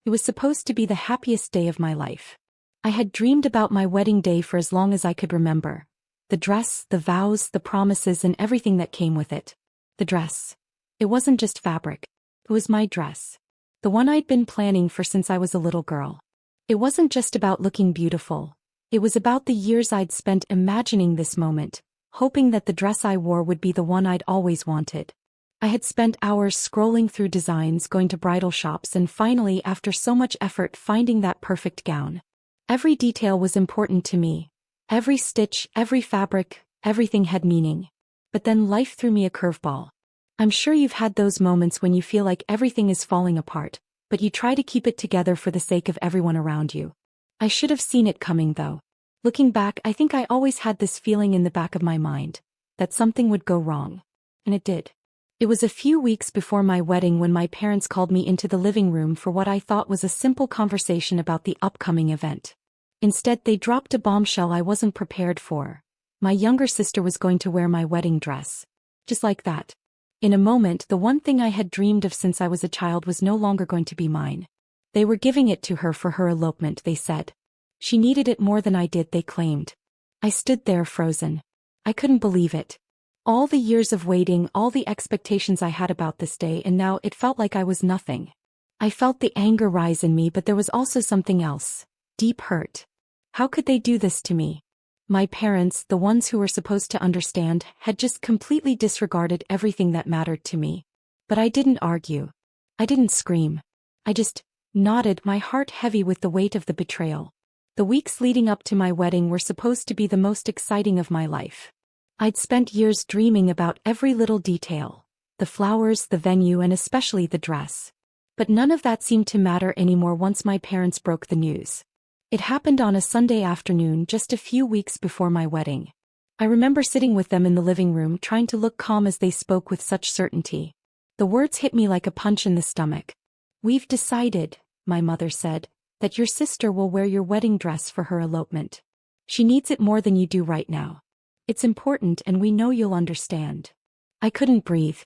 It was supposed to be the happiest day of my life. I had dreamed about my wedding day for as long as I could remember. The dress, the vows, the promises, and everything that came with it. The dress. It wasn't just fabric. It was my dress. The one I'd been planning for since I was a little girl. It wasn't just about looking beautiful. It was about the years I'd spent imagining this moment, hoping that the dress I wore would be the one I'd always wanted. I had spent hours scrolling through designs, going to bridal shops, and finally, after so much effort, finding that perfect gown. Every detail was important to me. Every stitch, every fabric, everything had meaning. But then life threw me a curveball. I'm sure you've had those moments when you feel like everything is falling apart, but you try to keep it together for the sake of everyone around you. I should have seen it coming though. Looking back, I think I always had this feeling in the back of my mind, that something would go wrong. And it did. It was a few weeks before my wedding when my parents called me into the living room for what I thought was a simple conversation about the upcoming event. Instead, they dropped a bombshell I wasn't prepared for. My younger sister was going to wear my wedding dress. Just like that. In a moment, the one thing I had dreamed of since I was a child was no longer going to be mine. They were giving it to her for her elopement, they said. She needed it more than I did, they claimed. I stood there frozen. I couldn't believe it. All the years of waiting, all the expectations I had about this day, and now it felt like I was nothing. I felt the anger rise in me, but there was also something else. Deep hurt. How could they do this to me? My parents, the ones who were supposed to understand, had just completely disregarded everything that mattered to me. But I didn't argue. I didn't scream. I just nodded, my heart heavy with the weight of the betrayal. The weeks leading up to my wedding were supposed to be the most exciting of my life. I'd spent years dreaming about every little detail. The flowers, the venue, and especially the dress. But none of that seemed to matter anymore once my parents broke the news. It happened on a Sunday afternoon just a few weeks before my wedding. I remember sitting with them in the living room trying to look calm as they spoke with such certainty. The words hit me like a punch in the stomach. "We've decided," my mother said, "that your sister will wear your wedding dress for her elopement. She needs it more than you do right now. It's important and we know you'll understand." I couldn't breathe.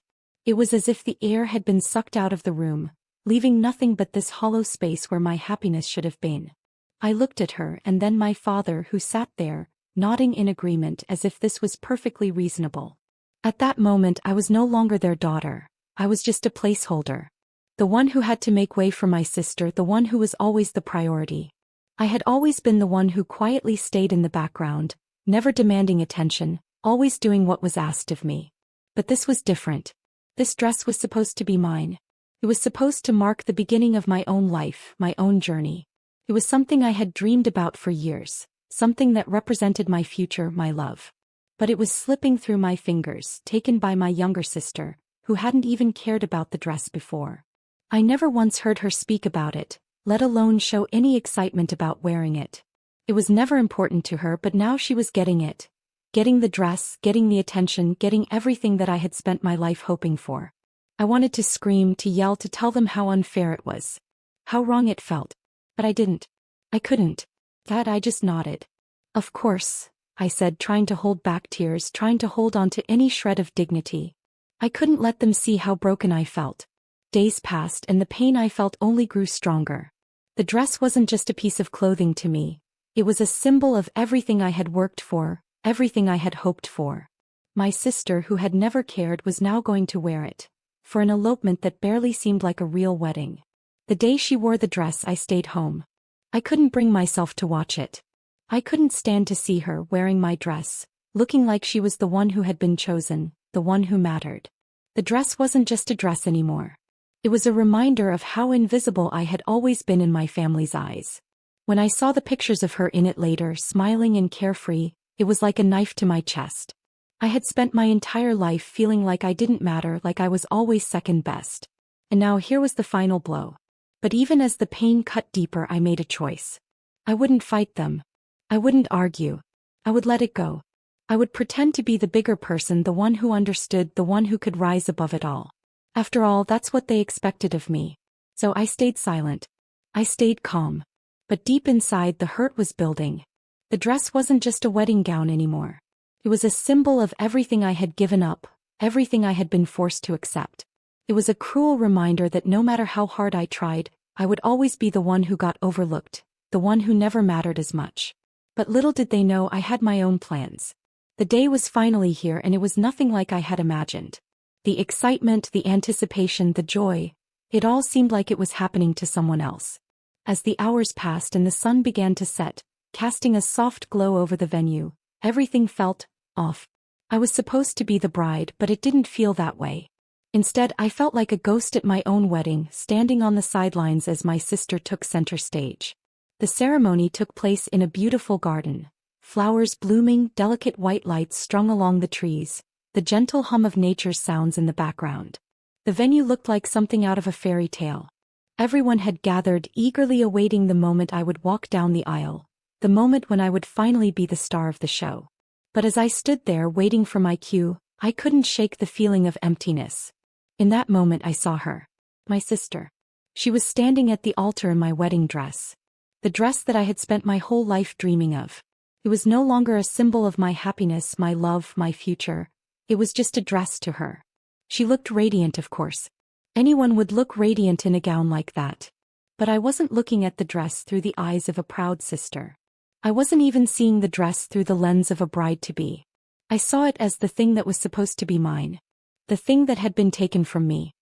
It was as if the air had been sucked out of the room, leaving nothing but this hollow space where my happiness should have been. I looked at her and then my father, who sat there, nodding in agreement as if this was perfectly reasonable. At that moment I was no longer their daughter. I was just a placeholder. The one who had to make way for my sister, the one who was always the priority. I had always been the one who quietly stayed in the background, never demanding attention, always doing what was asked of me. But this was different. This dress was supposed to be mine. It was supposed to mark the beginning of my own life, my own journey. It was something I had dreamed about for years, something that represented my future, my love. But it was slipping through my fingers, taken by my younger sister, who hadn't even cared about the dress before. I never once heard her speak about it, let alone show any excitement about wearing it. It was never important to her, but now she was getting it. Getting the dress, getting the attention, getting everything that I had spent my life hoping for. I wanted to scream, to yell, to tell them how unfair it was. How wrong it felt. But I didn't. I couldn't. I just nodded. "Of course," I said, trying to hold back tears, trying to hold on to any shred of dignity. I couldn't let them see how broken I felt. Days passed and the pain I felt only grew stronger. The dress wasn't just a piece of clothing to me. It was a symbol of everything I had worked for, everything I had hoped for. My sister, who had never cared, was now going to wear it. For an elopement that barely seemed like a real wedding. The day she wore the dress, I stayed home. I couldn't bring myself to watch it. I couldn't stand to see her wearing my dress, looking like she was the one who had been chosen, the one who mattered. The dress wasn't just a dress anymore. It was a reminder of how invisible I had always been in my family's eyes. When I saw the pictures of her in it later, smiling and carefree, it was like a knife to my chest. I had spent my entire life feeling like I didn't matter, like I was always second best. And now here was the final blow. But even as the pain cut deeper, I made a choice. I wouldn't fight them. I wouldn't argue. I would let it go. I would pretend to be the bigger person, the one who understood, the one who could rise above it all. After all, that's what they expected of me. So I stayed silent. I stayed calm. But deep inside, the hurt was building. The dress wasn't just a wedding gown anymore. It was a symbol of everything I had given up, everything I had been forced to accept. It was a cruel reminder that no matter how hard I tried, I would always be the one who got overlooked, the one who never mattered as much. But little did they know I had my own plans. The day was finally here and it was nothing like I had imagined. The excitement, the anticipation, the joy, it all seemed like it was happening to someone else. As the hours passed and the sun began to set, casting a soft glow over the venue, everything felt off. I was supposed to be the bride, but it didn't feel that way. Instead, I felt like a ghost at my own wedding, standing on the sidelines as my sister took center stage. The ceremony took place in a beautiful garden. Flowers blooming, delicate white lights strung along the trees, the gentle hum of nature's sounds in the background. The venue looked like something out of a fairy tale. Everyone had gathered, eagerly awaiting the moment I would walk down the aisle, the moment when I would finally be the star of the show. But as I stood there waiting for my cue, I couldn't shake the feeling of emptiness. In that moment I saw her. My sister. She was standing at the altar in my wedding dress. The dress that I had spent my whole life dreaming of. It was no longer a symbol of my happiness, my love, my future. It was just a dress to her. She looked radiant, of course. Anyone would look radiant in a gown like that. But I wasn't looking at the dress through the eyes of a proud sister. I wasn't even seeing the dress through the lens of a bride-to-be. I saw it as the thing that was supposed to be mine. The thing that had been taken from me.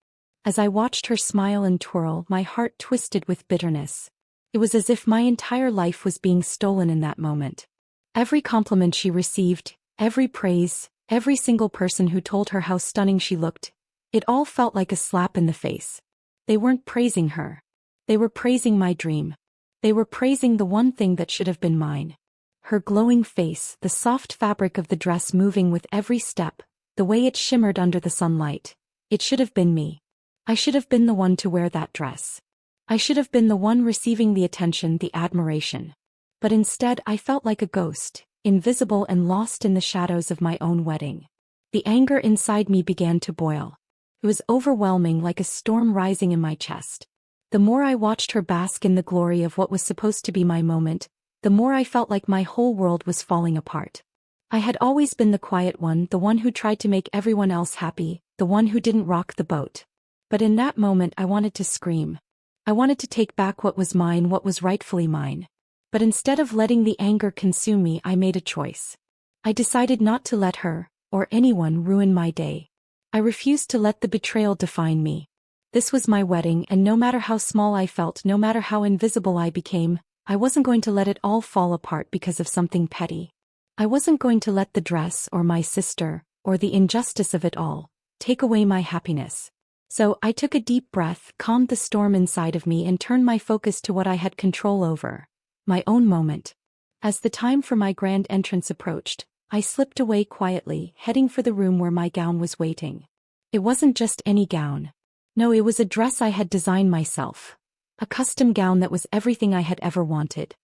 As I watched her smile and twirl, my heart twisted with bitterness. It was as if my entire life was being stolen in that moment. Every compliment she received, every praise, every single person who told her how stunning she looked, it all felt like a slap in the face. They weren't praising her. They were praising my dream. They were praising the one thing that should have been mine. Her glowing face, the soft fabric of the dress moving with every step, the way it shimmered under the sunlight. It should have been me. I should have been the one to wear that dress. I should have been the one receiving the attention, the admiration. But instead I felt like a ghost, invisible and lost in the shadows of my own wedding. The anger inside me began to boil. It was overwhelming, like a storm rising in my chest. The more I watched her bask in the glory of what was supposed to be my moment, the more I felt like my whole world was falling apart. I had always been the quiet one, the one who tried to make everyone else happy, the one who didn't rock the boat. But in that moment I wanted to scream. I wanted to take back what was mine, what was rightfully mine. But instead of letting the anger consume me, I made a choice. I decided not to let her, or anyone, ruin my day. I refused to let the betrayal define me. This was my wedding, and no matter how small I felt, no matter how invisible I became, I wasn't going to let it all fall apart because of something petty. I wasn't going to let the dress, or my sister, or the injustice of it all, take away my happiness. So I took a deep breath, calmed the storm inside of me, and turned my focus to what I had control over. My own moment. As the time for my grand entrance approached, I slipped away quietly, heading for the room where my gown was waiting. It wasn't just any gown. No, it was a dress I had designed myself. A custom gown that was everything I had ever wanted.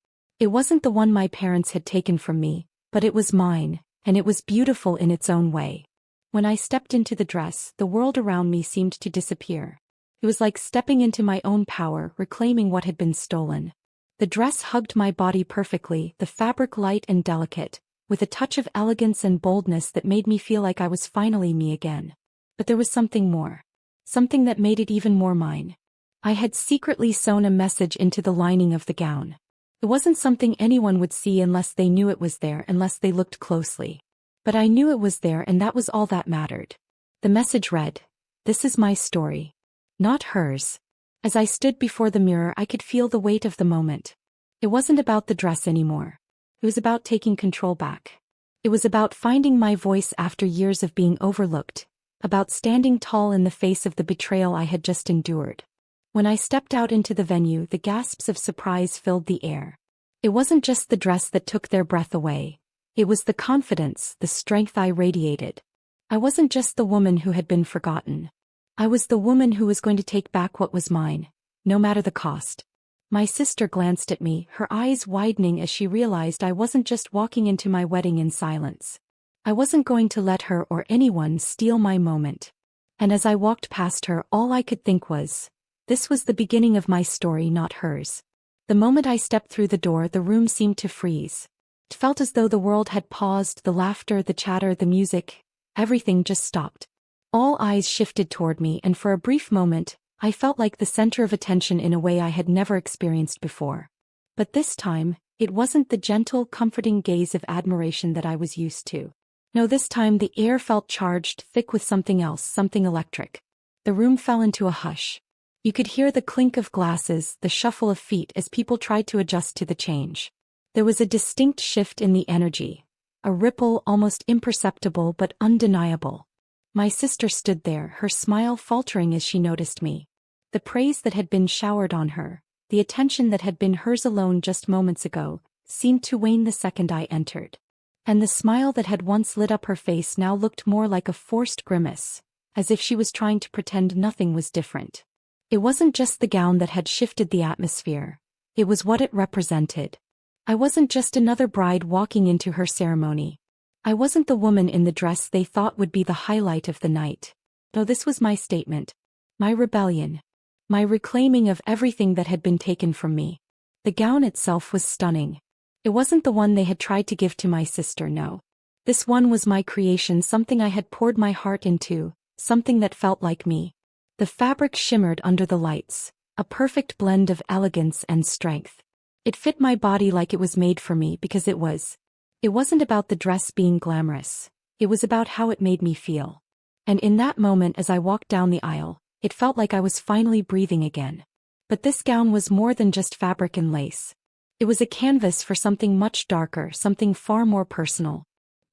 It wasn't the one my parents had taken from me, but it was mine, and it was beautiful in its own way. When I stepped into the dress, the world around me seemed to disappear. It was like stepping into my own power, reclaiming what had been stolen. The dress hugged my body perfectly, the fabric light and delicate, with a touch of elegance and boldness that made me feel like I was finally me again. But there was something more. Something that made it even more mine. I had secretly sewn a message into the lining of the gown. It wasn't something anyone would see unless they knew it was there, unless they looked closely. But I knew it was there, and that was all that mattered. The message read, "This is my story. Not hers." As I stood before the mirror, I could feel the weight of the moment. It wasn't about the dress anymore. It was about taking control back. It was about finding my voice after years of being overlooked, about standing tall in the face of the betrayal I had just endured. When I stepped out into the venue, the gasps of surprise filled the air. It wasn't just the dress that took their breath away. It was the confidence, the strength I radiated. I wasn't just the woman who had been forgotten. I was the woman who was going to take back what was mine, no matter the cost. My sister glanced at me, her eyes widening as she realized I wasn't just walking into my wedding in silence. I wasn't going to let her or anyone steal my moment. And as I walked past her, all I could think was, this was the beginning of my story, not hers. The moment I stepped through the door, the room seemed to freeze. It felt as though the world had paused, the laughter, the chatter, the music, everything just stopped. All eyes shifted toward me, and for a brief moment, I felt like the center of attention in a way I had never experienced before. But this time, it wasn't the gentle, comforting gaze of admiration that I was used to. No, this time the air felt charged, thick with something else, something electric. The room fell into a hush. You could hear the clink of glasses, the shuffle of feet as people tried to adjust to the change. There was a distinct shift in the energy. A ripple almost imperceptible but undeniable. My sister stood there, her smile faltering as she noticed me. The praise that had been showered on her, the attention that had been hers alone just moments ago, seemed to wane the second I entered. And the smile that had once lit up her face now looked more like a forced grimace, as if she was trying to pretend nothing was different. It wasn't just the gown that had shifted the atmosphere. It was what it represented. I wasn't just another bride walking into her ceremony. I wasn't the woman in the dress they thought would be the highlight of the night. No, this was my statement. My rebellion. My reclaiming of everything that had been taken from me. The gown itself was stunning. It wasn't the one they had tried to give to my sister, no. This one was my creation, something I had poured my heart into, something that felt like me. The fabric shimmered under the lights, a perfect blend of elegance and strength. It fit my body like it was made for me because it was. It wasn't about the dress being glamorous. It was about how it made me feel. And in that moment as I walked down the aisle, it felt like I was finally breathing again. But this gown was more than just fabric and lace. It was a canvas for something much darker, something far more personal.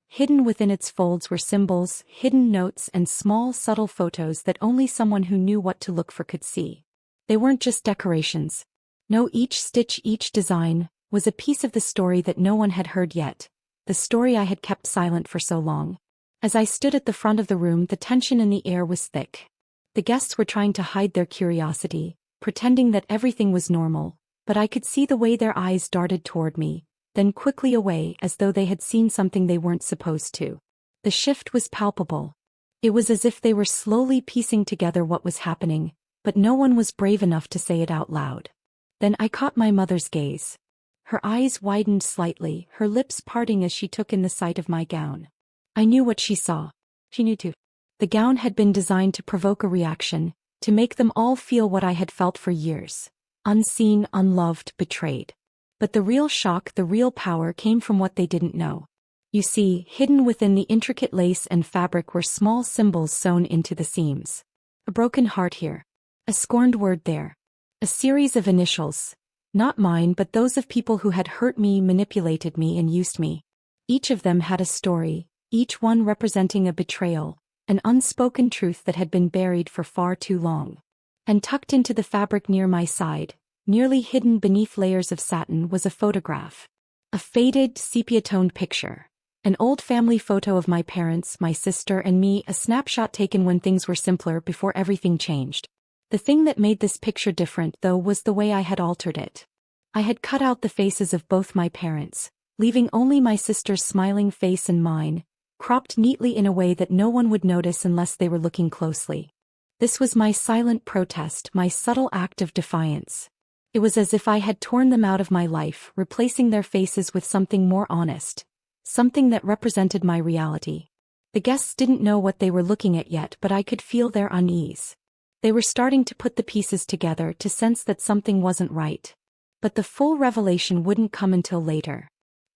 Hidden within its folds were symbols, hidden notes, and small, subtle photos that only someone who knew what to look for could see. They weren't just decorations. No, each stitch, each design, was a piece of the story that no one had heard yet, the story I had kept silent for so long. As I stood at the front of the room, the tension in the air was thick. The guests were trying to hide their curiosity, pretending that everything was normal, but I could see the way their eyes darted toward me, then quickly away as though they had seen something they weren't supposed to. The shift was palpable. It was as if they were slowly piecing together what was happening, but no one was brave enough to say it out loud. Then I caught my mother's gaze. Her eyes widened slightly, her lips parting as she took in the sight of my gown. I knew what she saw. She knew too. The gown had been designed to provoke a reaction, to make them all feel what I had felt for years. Unseen, unloved, betrayed. But the real shock, the real power came from what they didn't know. You see, hidden within the intricate lace and fabric were small symbols sewn into the seams. A broken heart here. A scorned word there. A series of initials. Not mine, but those of people who had hurt me, manipulated me, and used me. Each of them had a story, each one representing a betrayal, an unspoken truth that had been buried for far too long. And tucked into the fabric near my side, nearly hidden beneath layers of satin, was a photograph. A faded, sepia-toned picture. An old family photo of my parents, my sister, and me, a snapshot taken when things were simpler before everything changed. The thing that made this picture different, though, was the way I had altered it. I had cut out the faces of both my parents, leaving only my sister's smiling face and mine, cropped neatly in a way that no one would notice unless they were looking closely. This was my silent protest, my subtle act of defiance. It was as if I had torn them out of my life, replacing their faces with something more honest, something that represented my reality. The guests didn't know what they were looking at yet, but I could feel their unease. They were starting to put the pieces together, to sense that something wasn't right. But the full revelation wouldn't come until later.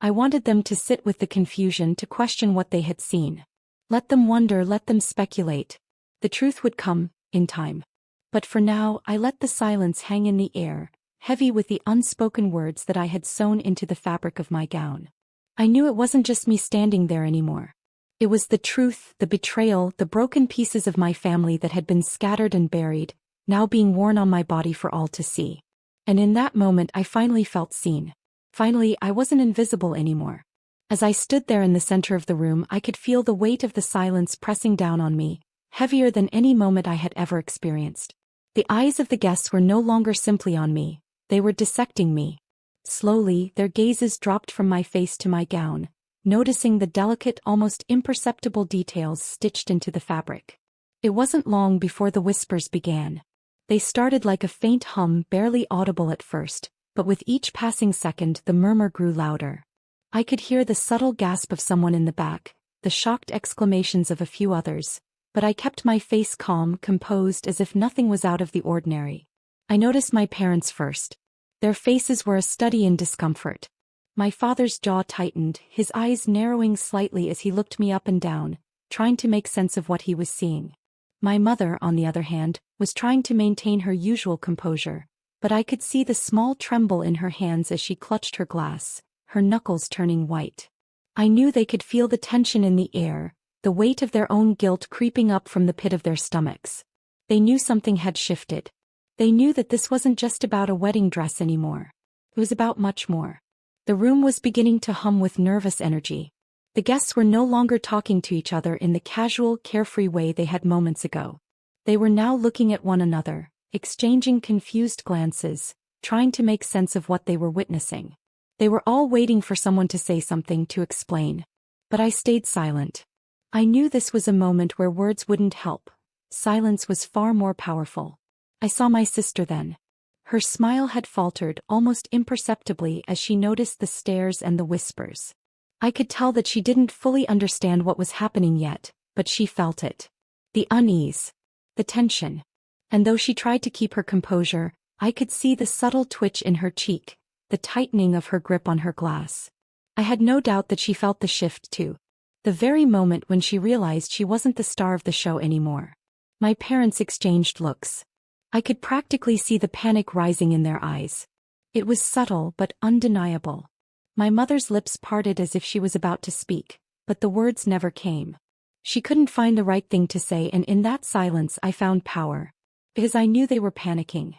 I wanted them to sit with the confusion, to question what they had seen. Let them wonder, let them speculate. The truth would come, in time. But for now, I let the silence hang in the air, heavy with the unspoken words that I had sewn into the fabric of my gown. I knew it wasn't just me standing there anymore. It was the truth, the betrayal, the broken pieces of my family that had been scattered and buried, now being worn on my body for all to see. And in that moment I finally felt seen. Finally, I wasn't invisible anymore. As I stood there in the center of the room, I could feel the weight of the silence pressing down on me, heavier than any moment I had ever experienced. The eyes of the guests were no longer simply on me, they were dissecting me. Slowly, their gazes dropped from my face to my gown, noticing the delicate, almost imperceptible details stitched into the fabric. It wasn't long before the whispers began. They started like a faint hum, barely audible at first, but with each passing second the murmur grew louder. I could hear the subtle gasp of someone in the back, the shocked exclamations of a few others, But I kept my face calm, composed as if nothing was out of the ordinary. I noticed my parents first. Their faces were a study in discomfort. My father's jaw tightened, his eyes narrowing slightly as he looked me up and down, trying to make sense of what he was seeing. My mother, on the other hand, was trying to maintain her usual composure, but I could see the small tremble in her hands as she clutched her glass, her knuckles turning white. I knew they could feel the tension in the air, the weight of their own guilt creeping up from the pit of their stomachs. They knew something had shifted. They knew that this wasn't just about a wedding dress anymore. It was about much more. The room was beginning to hum with nervous energy. The guests were no longer talking to each other in the casual, carefree way they had moments ago. They were now looking at one another, exchanging confused glances, trying to make sense of what they were witnessing. They were all waiting for someone to say something, to explain. But I stayed silent. I knew this was a moment where words wouldn't help. Silence was far more powerful. I saw my sister then. Her smile had faltered almost imperceptibly as she noticed the stares and the whispers. I could tell that she didn't fully understand what was happening yet, but she felt it. The unease. The tension. And though she tried to keep her composure, I could see the subtle twitch in her cheek, the tightening of her grip on her glass. I had no doubt that she felt the shift too. The very moment when she realized she wasn't the star of the show anymore. My parents exchanged looks. I could practically see the panic rising in their eyes. It was subtle but undeniable. My mother's lips parted as if she was about to speak, but the words never came. She couldn't find the right thing to say, and in that silence I found power. Because I knew they were panicking.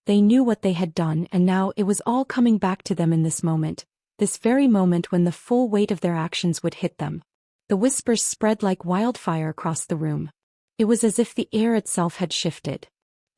They knew what they had done, and now it was all coming back to them in this very moment when the full weight of their actions would hit them. The whispers spread like wildfire across the room. It was as if the air itself had shifted.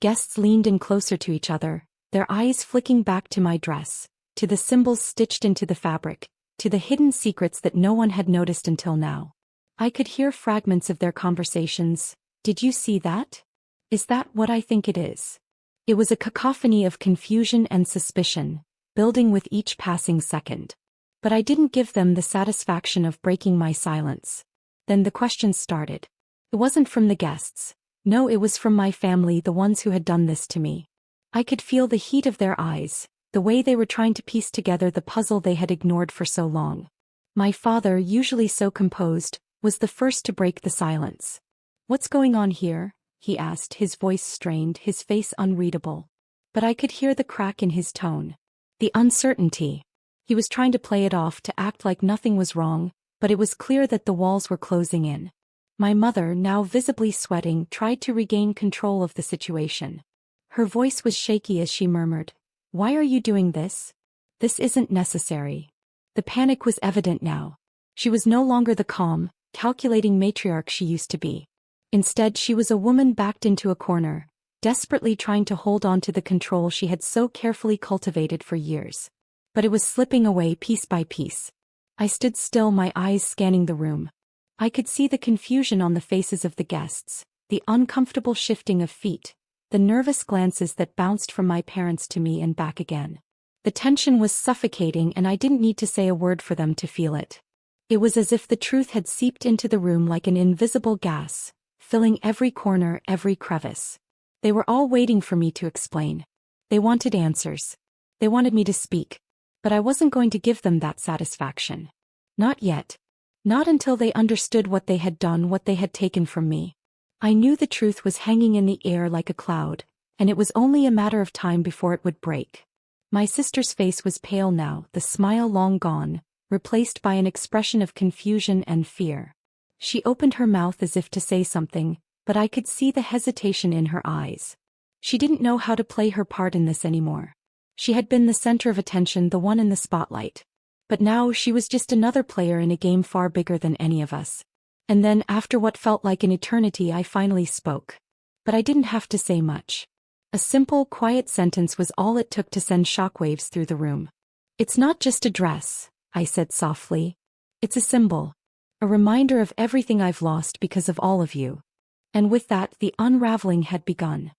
Guests leaned in closer to each other, their eyes flicking back to my dress, to the symbols stitched into the fabric, to the hidden secrets that no one had noticed until now. I could hear fragments of their conversations. Did you see that? Is that what I think it is? It was a cacophony of confusion and suspicion, building with each passing second. But I didn't give them the satisfaction of breaking my silence. Then the questions started. It wasn't from the guests. No, it was from my family, the ones who had done this to me. I could feel the heat of their eyes, the way they were trying to piece together the puzzle they had ignored for so long. My father, usually so composed, was the first to break the silence. "What's going on here?" he asked, his voice strained, his face unreadable. But I could hear the crack in his tone. The uncertainty. He was trying to play it off, to act like nothing was wrong, but it was clear that the walls were closing in. My mother, now visibly sweating, tried to regain control of the situation. Her voice was shaky as she murmured, "Why are you doing this? This isn't necessary." The panic was evident now. She was no longer the calm, calculating matriarch she used to be. Instead, she was a woman backed into a corner, desperately trying to hold on to the control she had so carefully cultivated for years. But it was slipping away piece by piece. I stood still, my eyes scanning the room. I could see the confusion on the faces of the guests, the uncomfortable shifting of feet, the nervous glances that bounced from my parents to me and back again. The tension was suffocating, and I didn't need to say a word for them to feel it. It was as if the truth had seeped into the room like an invisible gas, filling every corner, every crevice. They were all waiting for me to explain. They wanted answers. They wanted me to speak. But I wasn't going to give them that satisfaction. Not yet. Not until they understood what they had done, what they had taken from me. I knew the truth was hanging in the air like a cloud, and it was only a matter of time before it would break. My sister's face was pale now, the smile long gone, replaced by an expression of confusion and fear. She opened her mouth as if to say something, but I could see the hesitation in her eyes. She didn't know how to play her part in this anymore. She had been the center of attention, the one in the spotlight. But now she was just another player in a game far bigger than any of us. And then, after what felt like an eternity, I finally spoke. But I didn't have to say much. A simple, quiet sentence was all it took to send shockwaves through the room. "It's not just a dress," I said softly. "It's a symbol. A reminder of everything I've lost because of all of you." And with that, the unraveling had begun.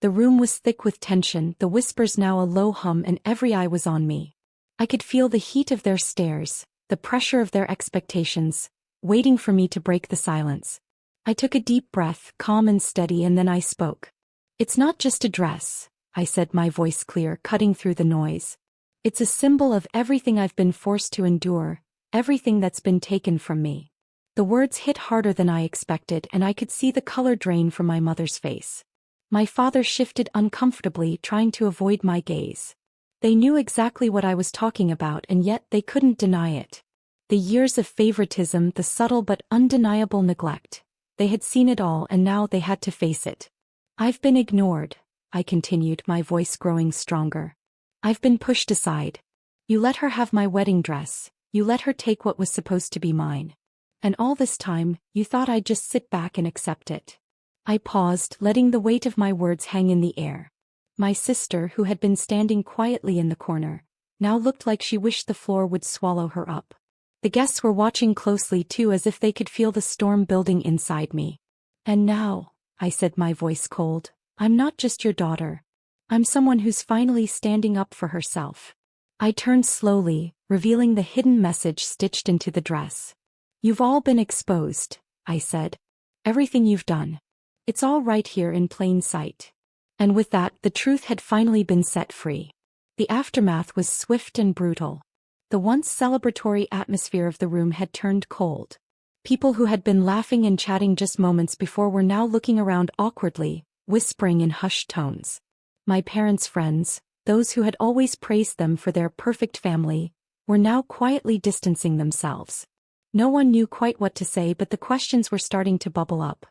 The room was thick with tension, the whispers now a low hum, and every eye was on me. I could feel the heat of their stares, the pressure of their expectations, waiting for me to break the silence. I took a deep breath, calm and steady, and then I spoke. It's not just a dress, I said, my voice clear, cutting through the noise. It's a symbol of everything I've been forced to endure, everything that's been taken from me. The words hit harder than I expected, and I could see the color drain from my mother's face. My father shifted uncomfortably, trying to avoid my gaze. They knew exactly what I was talking about, and yet they couldn't deny it. The years of favoritism, the subtle but undeniable neglect. They had seen it all, and now they had to face it. I've been ignored, I continued, my voice growing stronger. I've been pushed aside. You let her have my wedding dress, you let her take what was supposed to be mine. And all this time, you thought I'd just sit back and accept it. I paused, letting the weight of my words hang in the air. My sister, who had been standing quietly in the corner, now looked like she wished the floor would swallow her up. The guests were watching closely too, as if they could feel the storm building inside me. And now, I said, my voice cold, I'm not just your daughter. I'm someone who's finally standing up for herself. I turned slowly, revealing the hidden message stitched into the dress. You've all been exposed, I said. Everything you've done. It's all right here in plain sight. And with that, the truth had finally been set free. The aftermath was swift and brutal. The once celebratory atmosphere of the room had turned cold. People who had been laughing and chatting just moments before were now looking around awkwardly, whispering in hushed tones. My parents' friends, those who had always praised them for their perfect family, were now quietly distancing themselves. No one knew quite what to say, but the questions were starting to bubble up.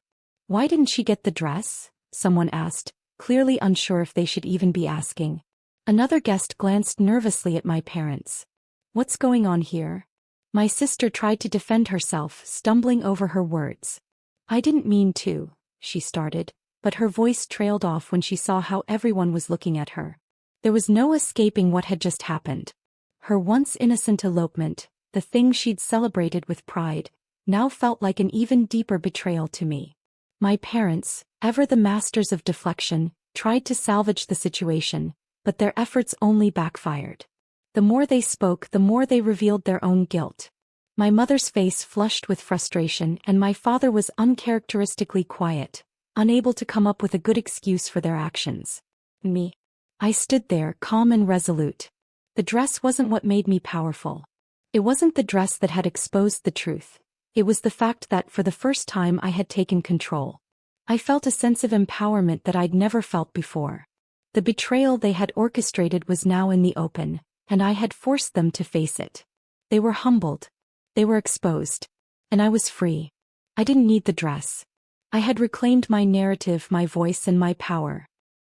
Why didn't she get the dress? Someone asked, clearly unsure if they should even be asking. Another guest glanced nervously at my parents. What's going on here? My sister tried to defend herself, stumbling over her words. I didn't mean to, she started, but her voice trailed off when she saw how everyone was looking at her. There was no escaping what had just happened. Her once innocent elopement, the thing she'd celebrated with pride, now felt like an even deeper betrayal to me. My parents, ever the masters of deflection, tried to salvage the situation, but their efforts only backfired. The more they spoke, the more they revealed their own guilt. My mother's face flushed with frustration, and my father was uncharacteristically quiet, unable to come up with a good excuse for their actions. Me. I stood there, calm and resolute. The dress wasn't what made me powerful. It wasn't the dress that had exposed the truth. It was the fact that, for the first time, I had taken control. I felt a sense of empowerment that I'd never felt before. The betrayal they had orchestrated was now in the open, and I had forced them to face it. They were humbled. They were exposed. And I was free. I didn't need the dress. I had reclaimed my narrative, my voice, and my power.